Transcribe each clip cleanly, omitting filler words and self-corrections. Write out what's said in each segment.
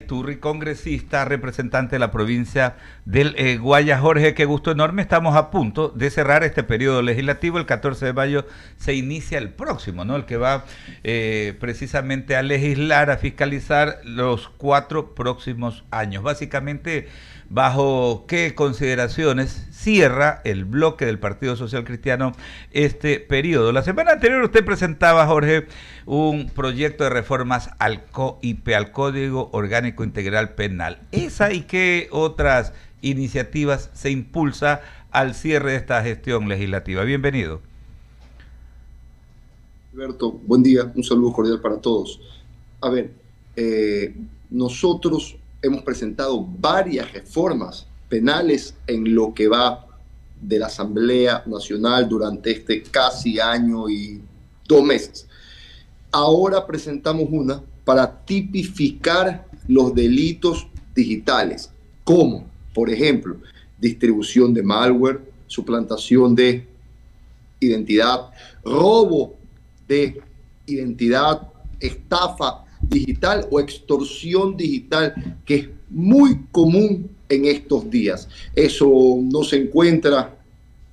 Turri, congresista, representante de la provincia del Guayas. Jorge, qué gusto enorme. Estamos a punto de cerrar este periodo legislativo. El 14 de mayo se inicia el próximo, ¿no? El que va precisamente a legislar, a fiscalizar los 4 próximos años. Básicamente, ¿bajo qué consideraciones cierra el bloque del Partido Social Cristiano este periodo? La semana anterior usted presentaba, Jorge, un proyecto de reformas al COIP, al Código Orgánico Integral Penal. ¿Esa y qué otras iniciativas se impulsa al cierre de esta gestión legislativa? Bienvenido. Alberto, buen día, un saludo cordial para todos. A ver, nosotros hemos presentado varias reformas penales en lo que va de la Asamblea Nacional durante este casi año y 2 meses. Ahora presentamos una para tipificar los delitos digitales, como, por ejemplo, distribución de malware, suplantación de identidad, robo de identidad, estafa digital o extorsión digital, que es muy común en estos días. Eso no se encuentra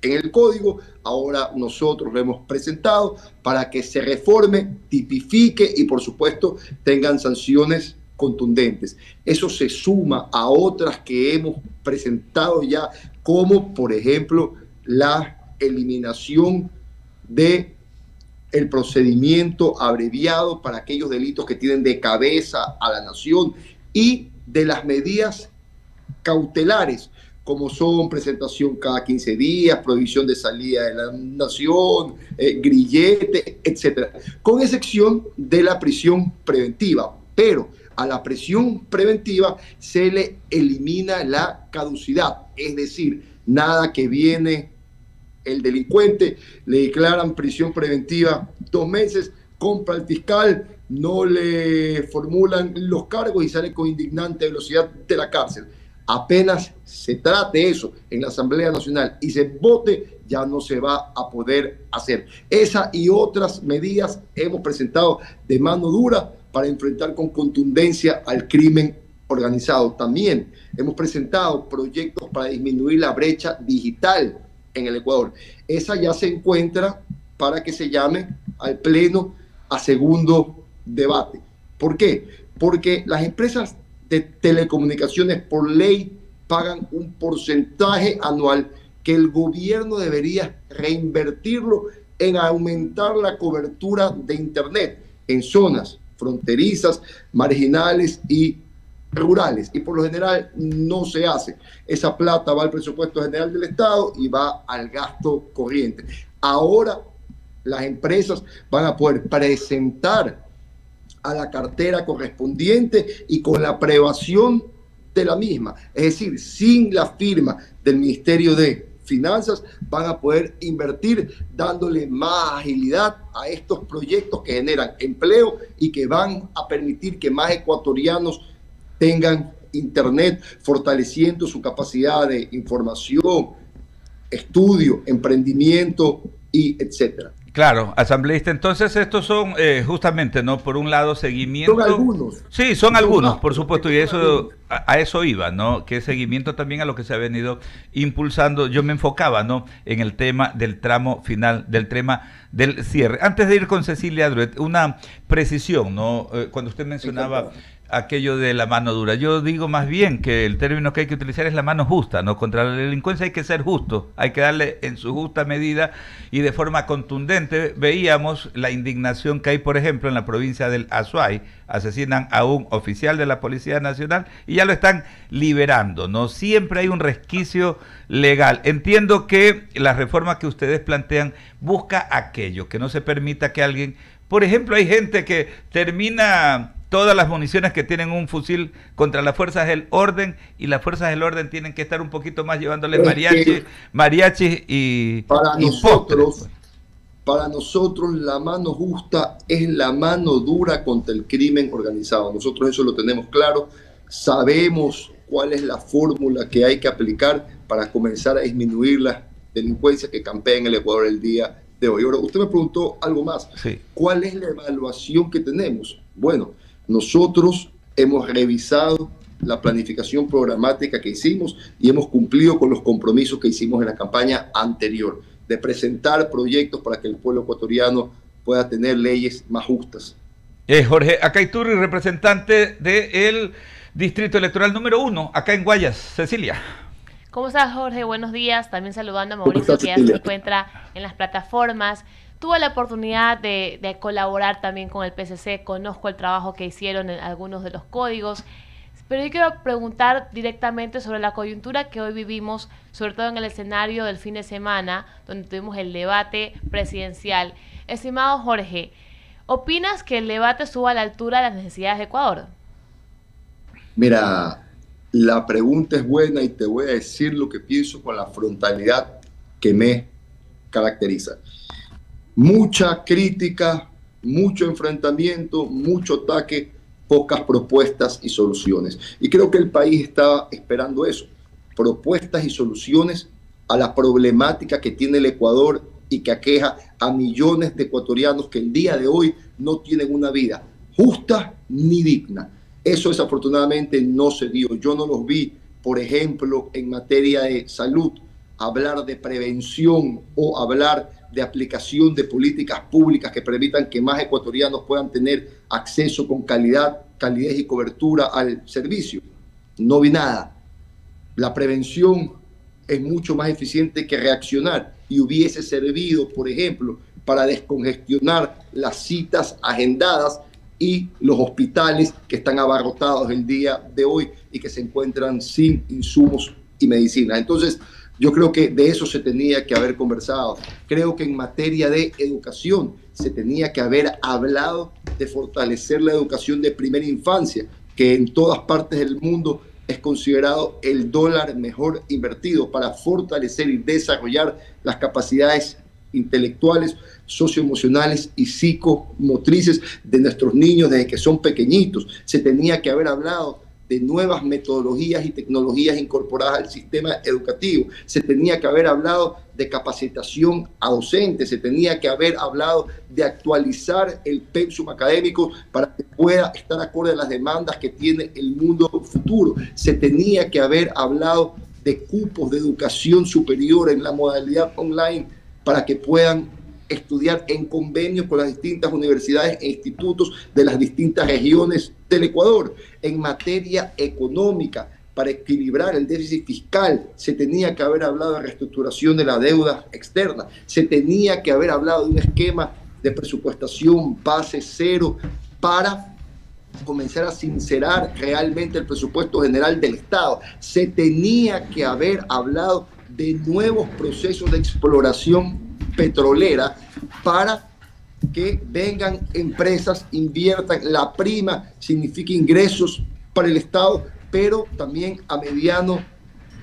en el código, ahora nosotros lo hemos presentado para que se reforme, tipifique y por supuesto tengan sanciones contundentes. Eso se suma a otras que hemos presentado ya, como por ejemplo la eliminación de el procedimiento abreviado para aquellos delitos que tienen de cabeza a la nación y de las medidas cautelares, como son presentación cada 15 días, prohibición de salida de la nación, grillete, etcétera, con excepción de la prisión preventiva. Pero a la prisión preventiva se le elimina la caducidad, es decir, nada que viene el delincuente, le declaran prisión preventiva 2 meses, compra al fiscal, no le formulan los cargos y sale con indignante velocidad de la cárcel. Apenas se trate eso en la Asamblea Nacional y se vote, ya no se va a poder hacer. Esa y otras medidas hemos presentado de mano dura para enfrentar con contundencia al crimen organizado. También hemos presentado proyectos para disminuir la brecha digital en el Ecuador. Esa ya se encuentra para que se llame al Pleno a segundo debate. ¿Por qué? Porque las empresas de telecomunicaciones por ley pagan un porcentaje anual que el gobierno debería reinvertirlo en aumentar la cobertura de Internet en zonas fronterizas, marginales y rurales, y por lo general no se hace. Esa plata va al presupuesto general del Estado y va al gasto corriente. Ahora las empresas van a poder presentar a la cartera correspondiente y con la aprobación de la misma, es decir, sin la firma del Ministerio de Finanzas, van a poder invertir dándole más agilidad a estos proyectos que generan empleo y que van a permitir que más ecuatorianos tengan Internet, fortaleciendo su capacidad de información, estudio, emprendimiento y etcétera. Claro, asambleísta. Entonces estos son justamente, ¿no? Por un lado, seguimiento. Son algunos. Sí, son algunos, por supuesto, y eso a eso iba, ¿no? Que es seguimiento también a lo que se ha venido impulsando. Yo me enfocaba, ¿no? En el tema del tramo final, del tema del cierre. Antes de ir con Cecilia Druet, una precisión, ¿no? Cuando usted mencionaba aquello de la mano dura. Yo digo más bien que el término que hay que utilizar es la mano justa, ¿no? Contra la delincuencia hay que ser justo, hay que darle en su justa medida y de forma contundente. Veíamos la indignación que hay, por ejemplo, en la provincia del Azuay. Asesinan a un oficial de la Policía Nacional y ya lo están liberando, ¿no? Siempre hay un resquicio legal. Entiendo que la reforma que ustedes plantean busca aquello, que no se permita que alguien, por ejemplo, hay gente que termina todas las municiones que tienen un fusil contra las fuerzas del orden, y las fuerzas del orden tienen que estar un poquito más llevándole mariachi y postres. Para nosotros la mano justa es la mano dura contra el crimen organizado. Nosotros eso lo tenemos claro, sabemos cuál es la fórmula que hay que aplicar para comenzar a disminuir la delincuencia que campea en el Ecuador el día de hoy. Ahora, usted me preguntó algo más. Sí. ¿Cuál es la evaluación que tenemos? Bueno, nosotros hemos revisado la planificación programática que hicimos y hemos cumplido con los compromisos que hicimos en la campaña anterior, de presentar proyectos para que el pueblo ecuatoriano pueda tener leyes más justas. Jorge Acaiturri, representante del Distrito Electoral número 1, acá en Guayas. Cecilia. ¿Cómo estás, Jorge? Buenos días. También saludando a Mauricio, que ya se encuentra en las plataformas. Tuve la oportunidad de colaborar también con el PCC, conozco el trabajo que hicieron en algunos de los códigos, pero yo quiero preguntar directamente sobre la coyuntura que hoy vivimos, sobre todo en el escenario del fin de semana, donde tuvimos el debate presidencial. Estimado Jorge, ¿opinas que el debate estuvo a la altura de las necesidades de Ecuador? Mira, la pregunta es buena y te voy a decir lo que pienso con la frontalidad que me caracteriza. Mucha crítica, mucho enfrentamiento, mucho ataque, pocas propuestas y soluciones. Y creo que el país estaba esperando eso, propuestas y soluciones a la problemática que tiene el Ecuador y que aqueja a millones de ecuatorianos que el día de hoy no tienen una vida justa ni digna. Eso desafortunadamente no se dio. Yo no los vi, por ejemplo, en materia de salud, hablar de prevención o hablar de aplicación de políticas públicas que permitan que más ecuatorianos puedan tener acceso con calidez y cobertura al servicio. No vi nada. La prevención es mucho más eficiente que reaccionar y hubiese servido, por ejemplo, para descongestionar las citas agendadas y los hospitales que están abarrotados el día de hoy y que se encuentran sin insumos y medicinas. Entonces, yo creo que de eso se tenía que haber conversado. Creo que en materia de educación se tenía que haber hablado de fortalecer la educación de primera infancia, que en todas partes del mundo es considerado el dólar mejor invertido para fortalecer y desarrollar las capacidades intelectuales, socioemocionales y psicomotrices de nuestros niños desde que son pequeñitos. Se tenía que haber hablado de nuevas metodologías y tecnologías incorporadas al sistema educativo. Se tenía que haber hablado de capacitación a docentes, se tenía que haber hablado de actualizar el pensum académico para que pueda estar acorde a las demandas que tiene el mundo futuro. Se tenía que haber hablado de cupos de educación superior en la modalidad online para que puedan estudiar en convenio con las distintas universidades e institutos de las distintas regiones del Ecuador. En materia económica, para equilibrar el déficit fiscal, se tenía que haber hablado de reestructuración de la deuda externa, se tenía que haber hablado de un esquema de presupuestación base cero para comenzar a sincerar realmente el presupuesto general del Estado. Se tenía que haber hablado de nuevos procesos de exploración petrolera para que vengan empresas, inviertan. La prima significa ingresos para el Estado, pero también a mediano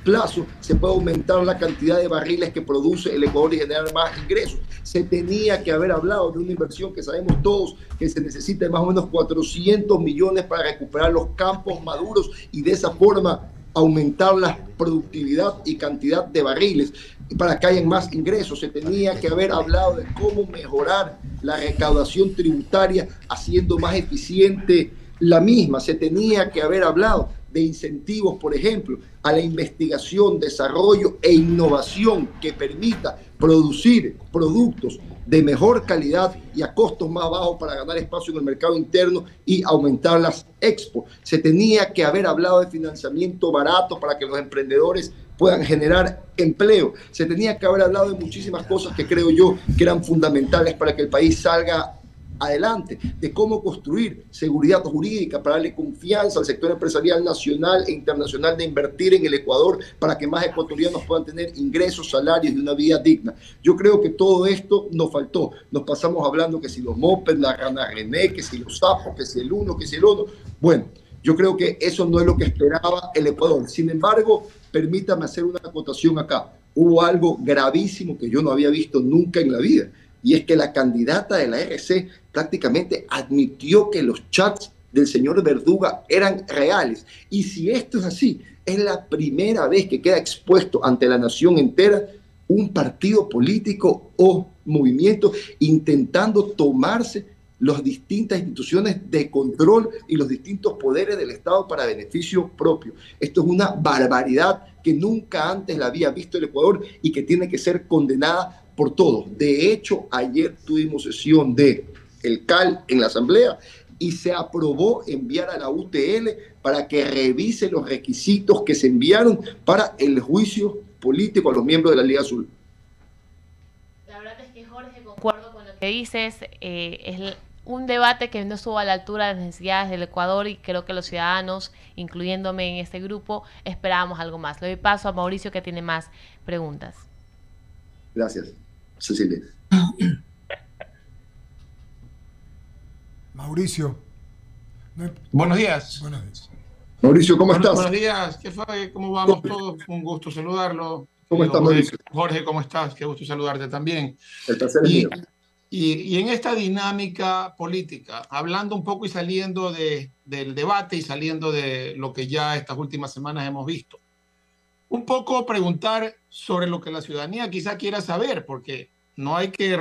plazo se puede aumentar la cantidad de barriles que produce el Ecuador y generar más ingresos. Se tenía que haber hablado de una inversión que sabemos todos que se necesita de más o menos 400 millones para recuperar los campos maduros y de esa forma aumentar la productividad y cantidad de barriles para que haya más ingresos. Se tenía que haber hablado de cómo mejorar la recaudación tributaria haciendo más eficiente la misma. Se tenía que haber hablado de incentivos, por ejemplo, a la investigación, desarrollo e innovación que permita producir productos de mejor calidad y a costos más bajos para ganar espacio en el mercado interno y aumentar las expos. Se tenía que haber hablado de financiamiento barato para que los emprendedores puedan generar empleo. Se tenía que haber hablado de muchísimas cosas que creo yo que eran fundamentales para que el país salga adelante, de cómo construir seguridad jurídica para darle confianza al sector empresarial nacional e internacional de invertir en el Ecuador para que más ecuatorianos puedan tener ingresos, salarios y una vida digna. Yo creo que todo esto nos faltó. Nos pasamos hablando que si los mopeds, la rana René, que si los sapos, que si el uno, que si el otro. Bueno, yo creo que eso no es lo que esperaba el Ecuador. Sin embargo, permítame hacer una acotación acá. Hubo algo gravísimo que yo no había visto nunca en la vida. Y es que la candidata de la RC prácticamente admitió que los chats del señor Verduga eran reales. Y si esto es así, es la primera vez que queda expuesto ante la nación entera un partido político o movimiento intentando tomarse las distintas instituciones de control y los distintos poderes del Estado para beneficio propio. Esto es una barbaridad que nunca antes la había visto el Ecuador y que tiene que ser condenada por todos. De hecho, ayer tuvimos sesión de el CAL en la Asamblea y se aprobó enviar a la UTL para que revise los requisitos que se enviaron para el juicio político a los miembros de la Liga Azul. La verdad es que, Jorge, concuerdo con lo que dices. Es un debate que no estuvo a la altura de las necesidades del Ecuador y creo que los ciudadanos, incluyéndome en este grupo, esperábamos algo más. Le doy paso a Mauricio, que tiene más preguntas. Gracias, Cecilia. Mauricio. Buenos días. Buenos días. Mauricio, ¿cómo estás? Buenos días. ¿Qué fue? ¿Cómo vamos todos? Un gusto saludarlo. ¿Cómo estás, Mauricio? Jorge, ¿cómo estás? Qué gusto saludarte también. El placer es mío. Y en esta dinámica política, hablando un poco y saliendo del debate y saliendo de lo que ya estas últimas semanas hemos visto, un poco preguntar sobre lo que la ciudadanía quizá quiera saber, porque no hay que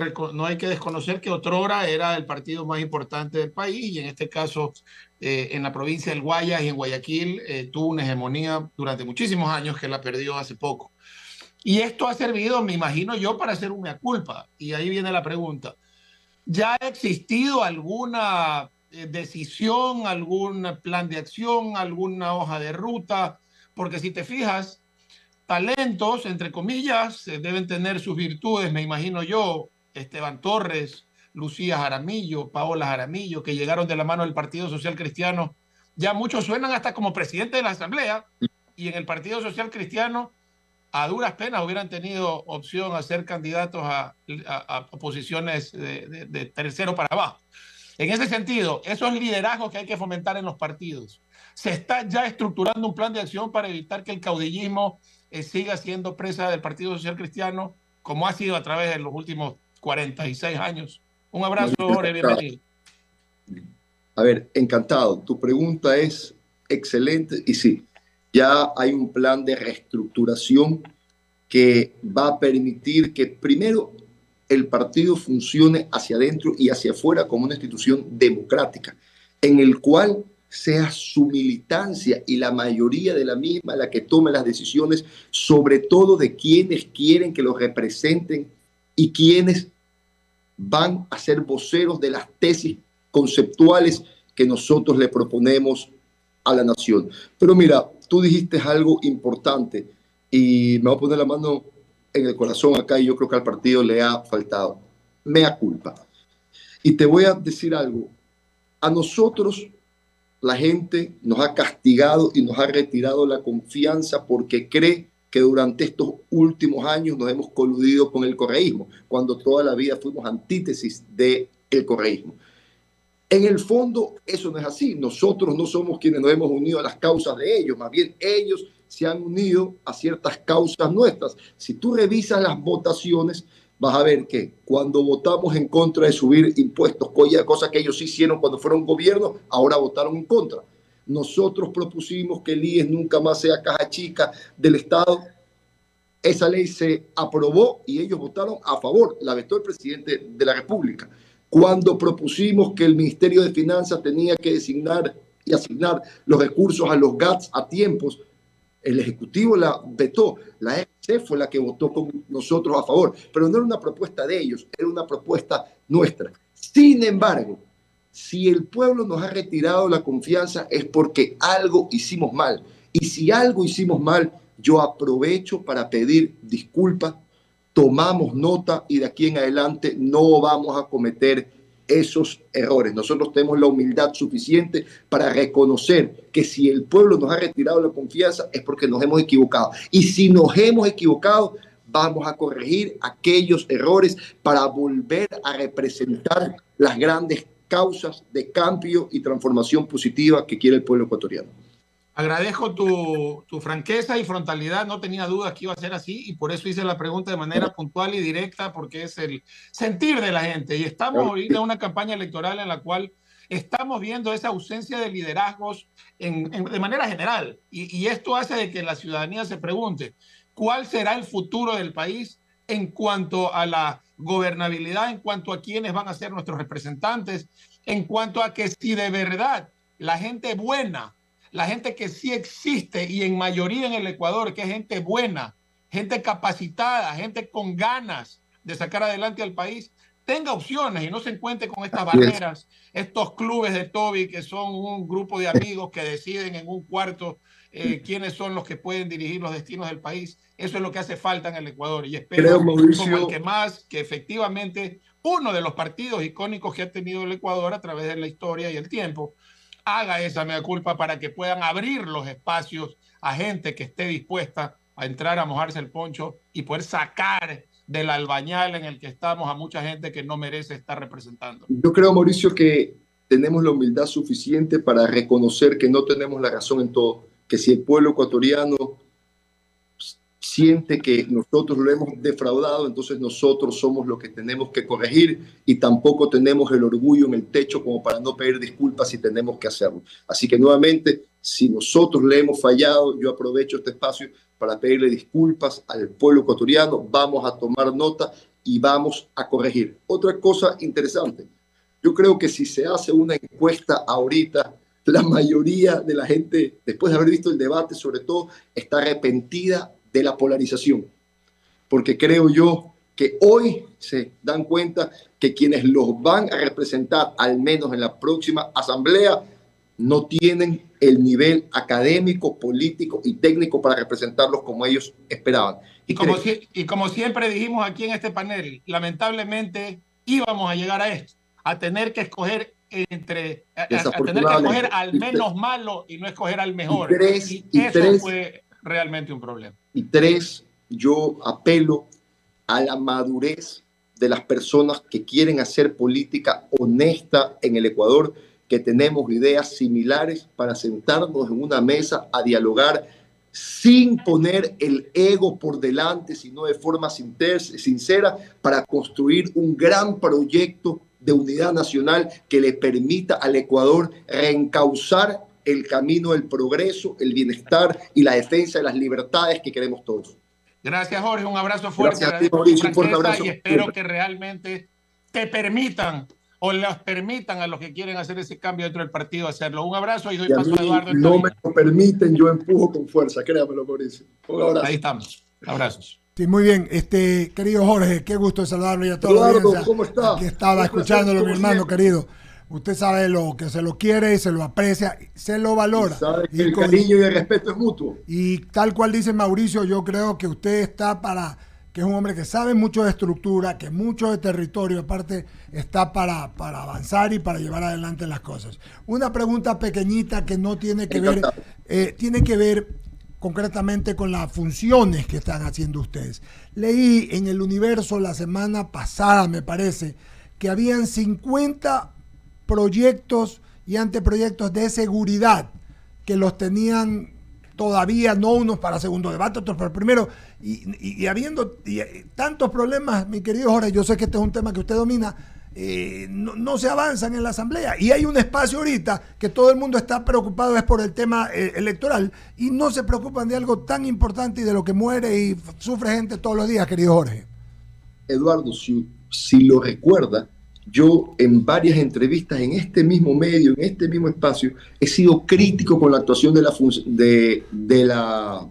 desconocer que otrora era el partido más importante del país y en este caso en la provincia del Guayas y en Guayaquil tuvo una hegemonía durante muchísimos años que la perdió hace poco. Y esto ha servido, me imagino yo, para hacer un mea culpa. Y ahí viene la pregunta. ¿Ya ha existido alguna decisión, algún plan de acción, alguna hoja de ruta? Porque si te fijas, talentos, entre comillas, deben tener sus virtudes, me imagino yo, Esteban Torres, Lucía Jaramillo, Paola Jaramillo, que llegaron de la mano del Partido Social Cristiano. Ya muchos suenan hasta como presidente de la Asamblea y en el Partido Social Cristiano a duras penas hubieran tenido opción a ser candidatos a posiciones de tercero para abajo. En ese sentido, esos liderazgos que hay que fomentar en los partidos, ¿se está ya estructurando un plan de acción para evitar que el caudillismo siga siendo presa del Partido Social Cristiano, como ha sido a través de los últimos 46 años? Un abrazo, Jorge, bienvenido. A ver, encantado. Tu pregunta es excelente y sí, ya hay un plan de reestructuración que va a permitir que primero el partido funcione hacia adentro y hacia afuera como una institución democrática, en el cual sea su militancia y la mayoría de la misma la que tome las decisiones, sobre todo de quienes quieren que los representen y quienes van a ser voceros de las tesis conceptuales que nosotros le proponemos a la nación. Pero mira, tú dijiste algo importante y me voy a poner la mano en el corazón acá y yo creo que al partido le ha faltado. Mea culpa. Y te voy a decir algo. A nosotros la gente nos ha castigado y nos ha retirado la confianza porque cree que durante estos últimos años nos hemos coludido con el correísmo, cuando toda la vida fuimos antítesis del correísmo. En el fondo, eso no es así. Nosotros no somos quienes nos hemos unido a las causas de ellos, más bien ellos se han unido a ciertas causas nuestras. Si tú revisas las votaciones, vas a ver que cuando votamos en contra de subir impuestos, cosa que ellos hicieron cuando fueron gobierno, ahora votaron en contra. Nosotros propusimos que el IES nunca más sea caja chica del Estado. Esa ley se aprobó y ellos votaron a favor, la vetó el presidente de la República. Cuando propusimos que el Ministerio de Finanzas tenía que designar y asignar los recursos a los GATS a tiempos, el Ejecutivo la vetó, la EC fue la que votó con nosotros a favor, pero no era una propuesta de ellos, era una propuesta nuestra. Sin embargo, si el pueblo nos ha retirado la confianza es porque algo hicimos mal. Y si algo hicimos mal, yo aprovecho para pedir disculpas, tomamos nota y de aquí en adelante no vamos a cometer esos errores. Nosotros tenemos la humildad suficiente para reconocer que si el pueblo nos ha retirado la confianza es porque nos hemos equivocado. Y si nos hemos equivocado, vamos a corregir aquellos errores para volver a representar las grandes causas de cambio y transformación positiva que quiere el pueblo ecuatoriano. Agradezco tu franqueza y frontalidad. No tenía dudas que iba a ser así y por eso hice la pregunta de manera puntual y directa, porque es el sentir de la gente. Y estamos ahorita en una campaña electoral en la cual estamos viendo esa ausencia de liderazgos de manera general. Y esto hace de que la ciudadanía se pregunte, ¿cuál será el futuro del país en cuanto a la gobernabilidad, en cuanto a quiénes van a ser nuestros representantes, en cuanto a que si de verdad la gente buena, la gente que sí existe y en mayoría en el Ecuador, que es gente buena, gente capacitada, gente con ganas de sacar adelante al país, tenga opciones y no se encuentre con estas barreras, estos clubes de Toby que son un grupo de amigos que deciden en un cuarto quiénes son los que pueden dirigir los destinos del país. Eso es lo que hace falta en el Ecuador y espero, como el que más, que efectivamente uno de los partidos icónicos que ha tenido el Ecuador a través de la historia y el tiempo haga esa mea culpa para que puedan abrir los espacios a gente que esté dispuesta a entrar a mojarse el poncho y poder sacar del albañal en el que estamos a mucha gente que no merece estar representando. Yo creo, Mauricio, que tenemos la humildad suficiente para reconocer que no tenemos la razón en todo, que si el pueblo ecuatoriano siente que nosotros lo hemos defraudado, entonces nosotros somos los que tenemos que corregir y tampoco tenemos el orgullo en el techo como para no pedir disculpas si tenemos que hacerlo. Así que nuevamente, si nosotros le hemos fallado, yo aprovecho este espacio para pedirle disculpas al pueblo ecuatoriano, vamos a tomar nota y vamos a corregir. Otra cosa interesante, yo creo que si se hace una encuesta ahorita, la mayoría de la gente, después de haber visto el debate, sobre todo, está arrepentida de la polarización, porque creo yo que hoy se dan cuenta que quienes los van a representar, al menos en la próxima asamblea, no tienen el nivel académico, político y técnico para representarlos como ellos esperaban. Y como siempre dijimos aquí en este panel, lamentablemente íbamos a llegar a esto, a tener que escoger al menos malo y no escoger al mejor. Y eso fue realmente un problema. Y tres, yo apelo a la madurez de las personas que quieren hacer política honesta en el Ecuador, que tenemos ideas similares para sentarnos en una mesa a dialogar sin poner el ego por delante, sino de forma sincera para construir un gran proyecto de unidad nacional que le permita al Ecuador reencauzar el camino del progreso, el bienestar y la defensa de las libertades que queremos todos. Gracias, Jorge. Un abrazo fuerte. Gracias a ti, Mauricio. Un fuerte abrazo. Y espero que realmente te permitan o les permitan a los que quieren hacer ese cambio dentro del partido hacerlo. Un abrazo y doy paso a Eduardo. No me lo permiten, yo empujo con fuerza, créamelo, Mauricio. Un abrazo. Ahí estamos. Abrazos. Sí, muy bien. Querido Jorge, qué gusto saludarlo y a todos. Eduardo, ¿cómo está? Que estaba escuchándolo, mi hermano querido. Usted sabe lo que se lo quiere, se lo aprecia, se lo valora. Sabe que el cariño y el respeto es mutuo. Y tal cual dice Mauricio, yo creo que usted está que es un hombre que sabe mucho de estructura, que mucho de territorio, aparte está para avanzar y para llevar adelante las cosas. Una pregunta pequeñita que no tiene que ver, tiene que ver concretamente con las funciones que están haciendo ustedes. Leí en El Universo la semana pasada, me parece, que habían 50 proyectos y anteproyectos de seguridad que los tenían todavía, no unos para segundo debate, otros para primero, y habiendo tantos problemas, mi querido Jorge, yo sé que este es un tema que usted domina, no se avanzan en la asamblea, y hay un espacio ahorita que todo el mundo está preocupado es por el tema electoral, y no se preocupan de algo tan importante y de lo que muere y sufre gente todos los días, querido Jorge. Eduardo, si lo recuerda, yo en varias entrevistas en este mismo medio, en este mismo espacio, he sido crítico con la actuación de la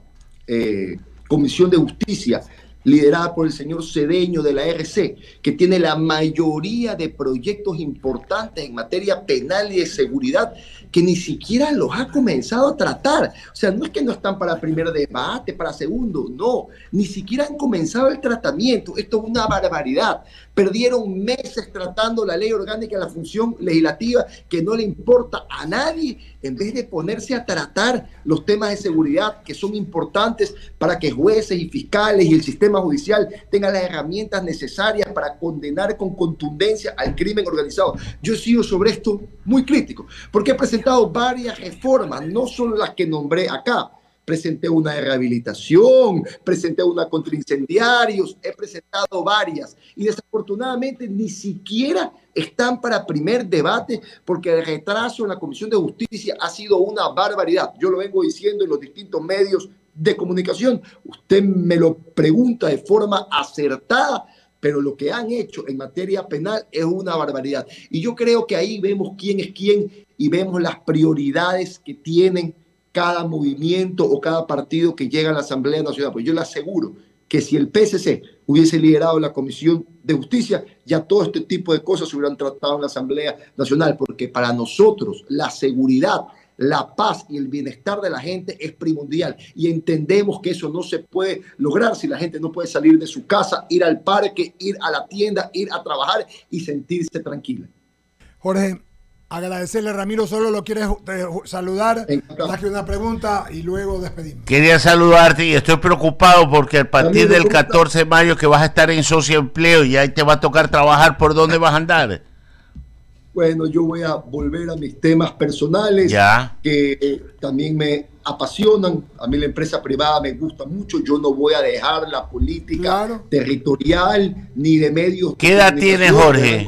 Comisión de Justicia, liderada por el señor Cedeño de la RC, que tiene la mayoría de proyectos importantes en materia penal y de seguridad, que ni siquiera los ha comenzado a tratar. O sea, no es que no están para primer debate, para segundo, no, ni siquiera han comenzado el tratamiento. Esto es una barbaridad. Perdieron meses tratando la ley orgánica de la función legislativa que no le importa a nadie, en vez de ponerse a tratar los temas de seguridad que son importantes para que jueces y fiscales y el sistema judicial tengan las herramientas necesarias para condenar con contundencia al crimen organizado. Yo he sido sobre esto muy crítico, porque he presentado varias reformas, no solo las que nombré acá. Presenté una de rehabilitación, presenté una contra incendiarios, he presentado varias y desafortunadamente ni siquiera están para primer debate porque el retraso en la Comisión de Justicia ha sido una barbaridad. Yo lo vengo diciendo en los distintos medios de comunicación. Usted me lo pregunta de forma acertada, pero lo que han hecho en materia penal es una barbaridad. Y yo creo que ahí vemos quién es quién y vemos las prioridades que tienen cada movimiento o cada partido que llega a la Asamblea Nacional. Pues yo le aseguro que si el PSC hubiese liderado la Comisión de Justicia, ya todo este tipo de cosas se hubieran tratado en la Asamblea Nacional, porque para nosotros la seguridad, la paz y el bienestar de la gente es primordial, y entendemos que eso no se puede lograr si la gente no puede salir de su casa, ir al parque, ir a la tienda, ir a trabajar y sentirse tranquila. Jorge, agradecerle, Ramiro, solo lo quieres saludar, más que una pregunta y luego despedimos. Quería saludarte y estoy preocupado porque a partir del 14 de mayo que vas a estar en socioempleo y ahí te va a tocar trabajar, ¿por dónde vas a andar? Bueno, yo voy a volver a mis temas personales que también me apasionan. A mí la empresa privada me gusta mucho. Yo no voy a dejar la política territorial ni de medios. ¿Qué edad tienes, Jorge?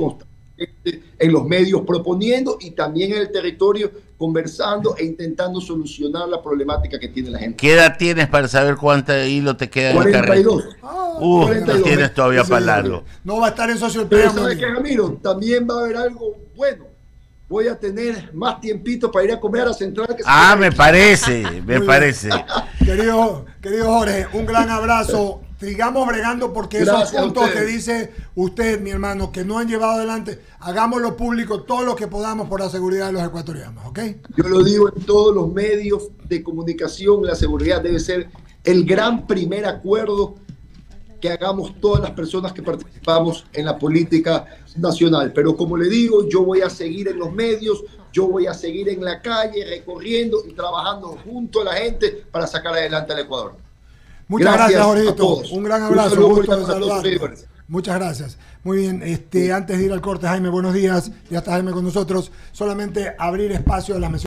En los medios proponiendo y también en el territorio conversando e intentando solucionar la problemática que tiene la gente. ¿Qué edad tienes para saber cuánto hilo te queda 42. en el carril? 42. No tienes todavía para largo. No va a estar en Pero ¿sabes qué, Ramiro? También va a haber algo bueno. Voy a tener más tiempito para ir a comer a Central. Me parece. Querido Jorge, un gran abrazo. Sigamos bregando porque esos puntos que dice usted, mi hermano, que no han llevado adelante, hagámoslo público todo lo que podamos por la seguridad de los ecuatorianos, ¿ok? Yo lo digo en todos los medios de comunicación, la seguridad debe ser el gran primer acuerdo que hagamos todas las personas que participamos en la política nacional. Pero como le digo, yo voy a seguir en los medios, yo voy a seguir en la calle, recorriendo y trabajando junto a la gente para sacar adelante al Ecuador. Muchas gracias, Jorgito. Un gran abrazo, un gusto de saludarte. Muchas gracias. Muy bien, antes de ir al corte, Jaime, buenos días. Ya está Jaime con nosotros. Solamente abrir espacio a las menciones.